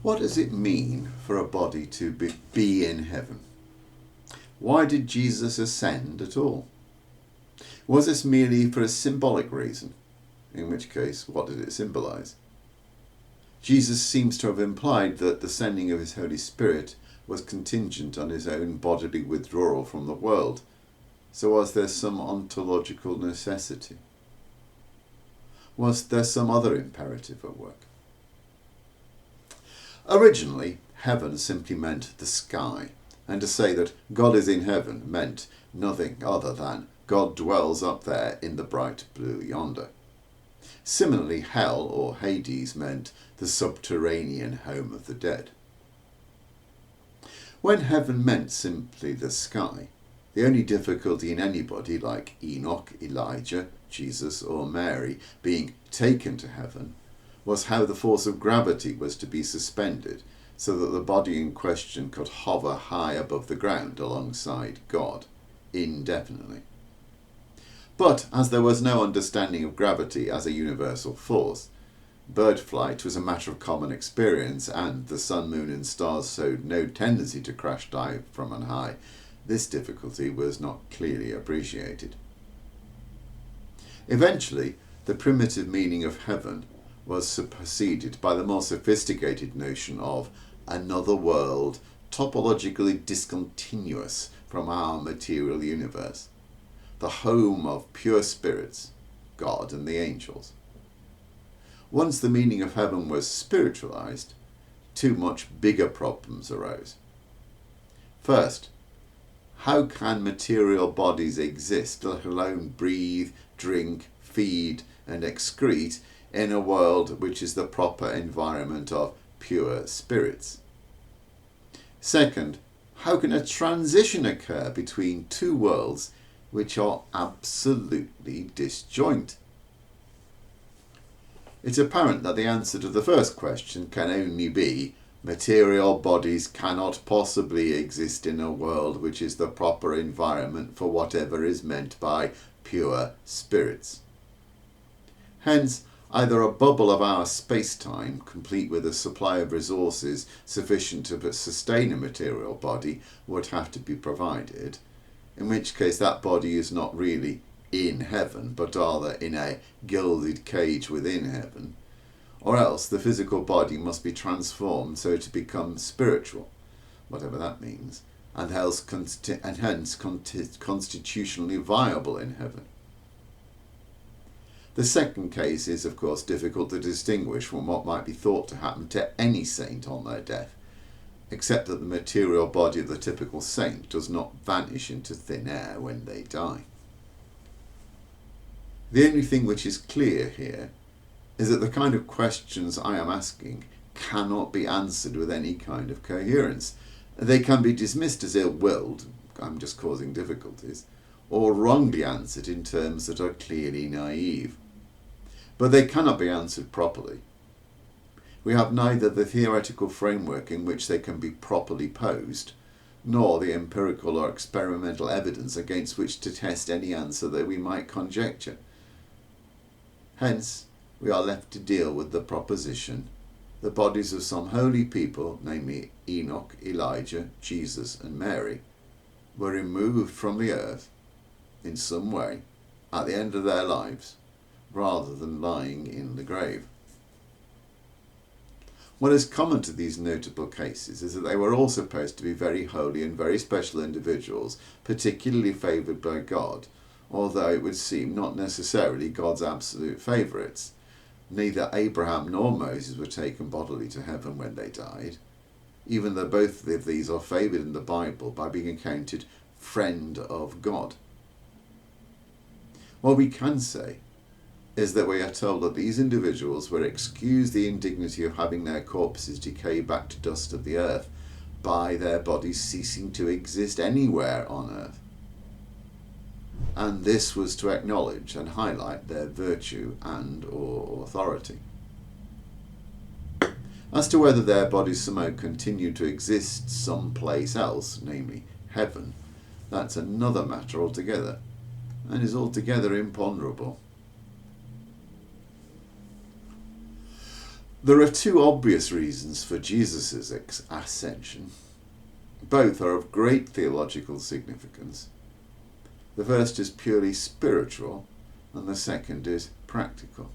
What does it mean for a body to be in heaven? Why did Jesus ascend at all? Was this merely for a symbolic reason? In which case, what did it symbolize? Jesus seems to have implied that the sending of his Holy Spirit was contingent on his own bodily withdrawal from the world. So was there some ontological necessity? Was there some other imperative at work? Originally, heaven simply meant the sky, and to say that God is in heaven meant nothing other than God dwells up there in the bright blue yonder. Similarly, hell or Hades meant the subterranean home of the dead. When heaven meant simply the sky, the only difficulty in anybody like Enoch, Elijah, Jesus or Mary being taken to heaven was how the force of gravity was to be suspended so that the body in question could hover high above the ground alongside God indefinitely. But as there was no understanding of gravity as a universal force, bird flight was a matter of common experience, and the sun, moon and stars showed no tendency to crash dive from on high, this difficulty was not clearly appreciated. Eventually, the primitive meaning of heaven was superseded by the more sophisticated notion of another world topologically discontinuous from our material universe, the home of pure spirits, God and the angels. Once the meaning of heaven was spiritualised, two much bigger problems arose. First, how can material bodies exist, let alone breathe, drink, feed and excrete, in a world which is the proper environment of pure spirits? Second, how can a transition occur between two worlds which are absolutely disjoint? It's apparent that the answer to the first question can only be material bodies cannot possibly exist in a world which is the proper environment for whatever is meant by pure spirits. Hence, either a bubble of our space-time, complete with a supply of resources sufficient to sustain a material body, would have to be provided, in which case that body is not really in heaven, but rather in a gilded cage within heaven, or else the physical body must be transformed so to become spiritual, whatever that means, and hence constitutionally viable in heaven. The second case is, of course, difficult to distinguish from what might be thought to happen to any saint on their death, except that the material body of the typical saint does not vanish into thin air when they die. The only thing which is clear here is that the kind of questions I am asking cannot be answered with any kind of coherence. They can be dismissed as ill-willed, I'm just causing difficulties, or wrongly answered in terms that are clearly naive. But they cannot be answered properly. We have neither the theoretical framework in which they can be properly posed, nor the empirical or experimental evidence against which to test any answer that we might conjecture. Hence, we are left to deal with the proposition: the bodies of some holy people, namely Enoch, Elijah, Jesus and Mary, were removed from the earth in some way at the end of their lives, rather than lying in the grave. What is common to these notable cases is that they were all supposed to be very holy and very special individuals, particularly favoured by God, although it would seem not necessarily God's absolute favourites. Neither Abraham nor Moses were taken bodily to heaven when they died, even though both of these are favoured in the Bible by being accounted friend of God. What we can say is that we are told that these individuals were excused the indignity of having their corpses decay back to dust of the earth by their bodies ceasing to exist anywhere on earth. And this was to acknowledge and highlight their virtue and or authority. As to whether their bodies somehow continue to exist someplace else, namely heaven, that's another matter altogether, and is altogether imponderable. There are two obvious reasons for Jesus' ascension. Both are of great theological significance. The first is purely spiritual, and the second is practical.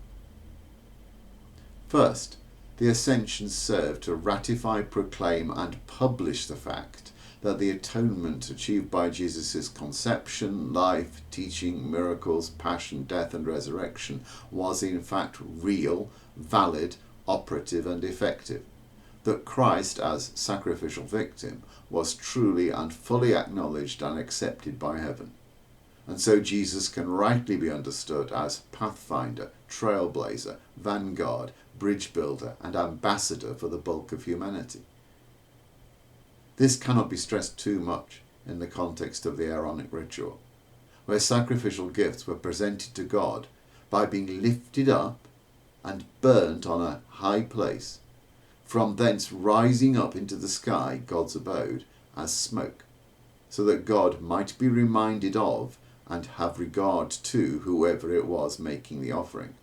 First, the ascension served to ratify, proclaim, and publish the fact that the atonement achieved by Jesus' conception, life, teaching, miracles, passion, death, and resurrection was in fact real, valid, operative, and effective. That Christ, as sacrificial victim, was truly and fully acknowledged and accepted by heaven. And so Jesus can rightly be understood as pathfinder, trailblazer, vanguard, bridge builder, and ambassador for the bulk of humanity. This cannot be stressed too much in the context of the Aaronic ritual, where sacrificial gifts were presented to God by being lifted up and burnt on a high place, from thence rising up into the sky, God's abode, as smoke, so that God might be reminded of and have regard to whoever it was making the offering.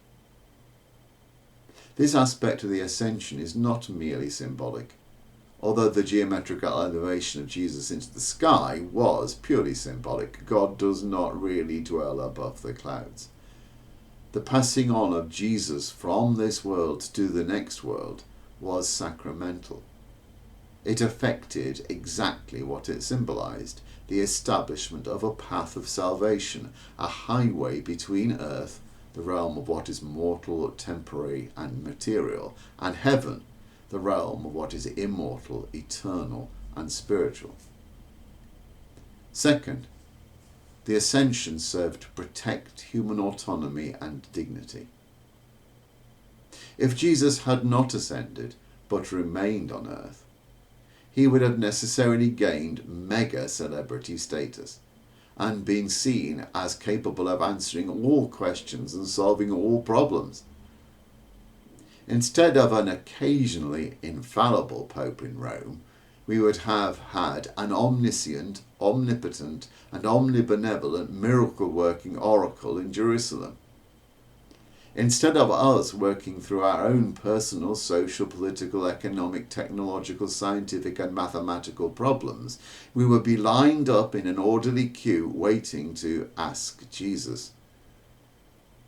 This aspect of the ascension is not merely symbolic, although the geometrical elevation of Jesus into the sky was purely symbolic. God does not really dwell above the clouds. The passing on of Jesus from this world to the next world was sacramental. It affected exactly what it symbolized, the establishment of a path of salvation, a highway between earth, the realm of what is mortal, temporary, and material, and heaven, the realm of what is immortal, eternal, and spiritual. Second, the ascension served to protect human autonomy and dignity. If Jesus had not ascended, but remained on earth, he would have necessarily gained mega celebrity status and been seen as capable of answering all questions and solving all problems. Instead of an occasionally infallible Pope in Rome, we would have had an omniscient, omnipotent, and omnibenevolent miracle-working oracle in Jerusalem. Instead of us working through our own personal, social, political, economic, technological, scientific, and mathematical problems, we would be lined up in an orderly queue waiting to ask Jesus.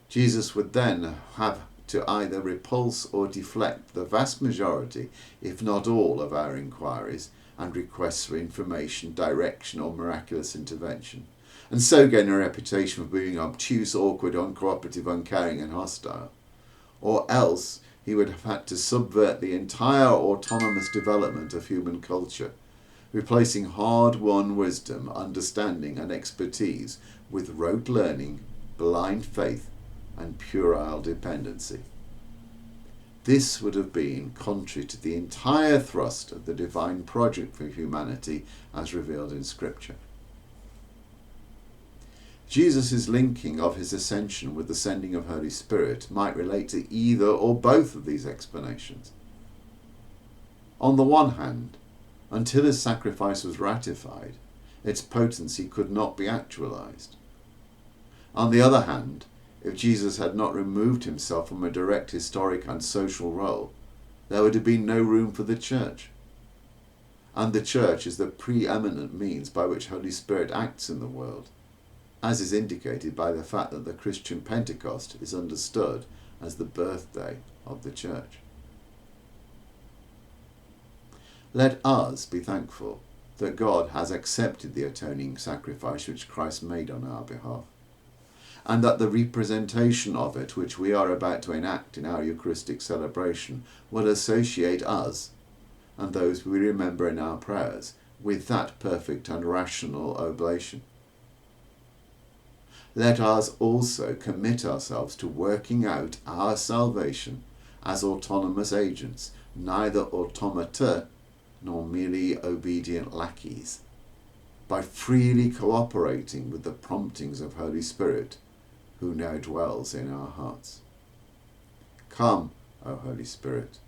Jesus would then have to either repulse or deflect the vast majority, if not all, of our inquiries and requests for information, direction, or miraculous intervention, and so gain a reputation for being obtuse, awkward, uncooperative, uncaring, and hostile. Or else he would have had to subvert the entire autonomous development of human culture, replacing hard-won wisdom, understanding, and expertise with rote learning, blind faith, and puerile dependency. This would have been contrary to the entire thrust of the divine project for humanity as revealed in Scripture. Jesus' linking of his ascension with the sending of Holy Spirit might relate to either or both of these explanations. On the one hand, until his sacrifice was ratified, its potency could not be actualized. On the other hand, if Jesus had not removed himself from a direct historic and social role, there would have been no room for the Church. And the Church is the preeminent means by which Holy Spirit acts in the world, as is indicated by the fact that the Christian Pentecost is understood as the birthday of the Church. Let us be thankful that God has accepted the atoning sacrifice which Christ made on our behalf, and that the representation of it which we are about to enact in our Eucharistic celebration will associate us, and those we remember in our prayers, with that perfect and rational oblation. Let us also commit ourselves to working out our salvation as autonomous agents, neither automata nor merely obedient lackeys, by freely cooperating with the promptings of Holy Spirit, who now dwells in our hearts. Come, O Holy Spirit,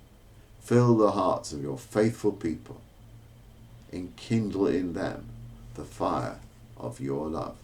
fill the hearts of your faithful people, enkindle in them the fire of your love.